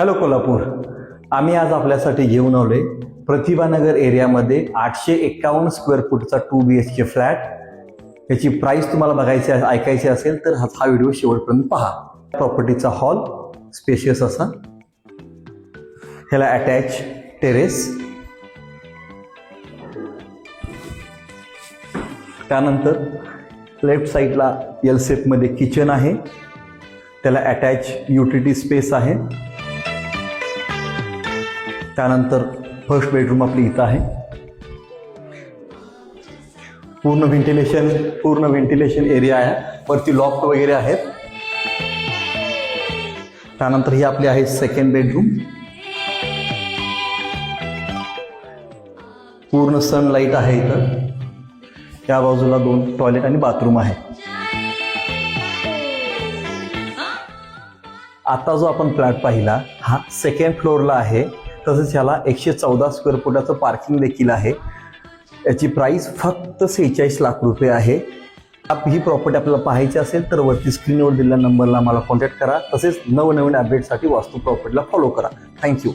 Hello Kolhapur, आम्ही आज आपल्यासाठी घेऊन आलोय प्रतिभानगर एरियामध्ये 851 स्क्वेअर फूटचा 2 BHK फ्लॅट. याची प्राइस तुम्हाला बघायची ऐकायची असेल तर हा व्हिडिओ शेवटपर्यंत पहा. प्रॉपर्टीचा हॉल स्पेशियस असा, ह्याला अटॅच टेरेस, त्यानंतर लेफ्ट साईडला एल शेपमध्ये किचन आहे, त्याला अटॅच युटिलिटी स्पेस आहे. त्यानंतर फर्स्ट बेडरूम आपली इथं आहे. पूर्ण व्हेंटिलेशन एरिया आहे, वरती लॉफ्ट वगैरे आहेत. त्यानंतर ही आपली आहे सेकंड बेडरूम. पूर्ण सनलाईट आहे इथं. त्या बाजूला 2 टॉयलेट आणि बाथरूम आहे. आता जो आपण फ्लॅट पाहिला हा सेकंड फ्लोअरला आहे. तसंच ह्याला 114 स्क्वेअर फुटाचं पार्किंग देखील आहे. याची प्राइस फक्त 46 लाख रुपये आहे. ही प्रॉपर्टी आपल्याला पाहायची असेल तर वरती स्क्रीनवर दिलेल्या नंबरला मला कॉन्टॅक्ट करा. तसेच नवनवीन अपडेटसाठी वास्तू प्रॉपर्टीला फॉलो करा. थँक्यू.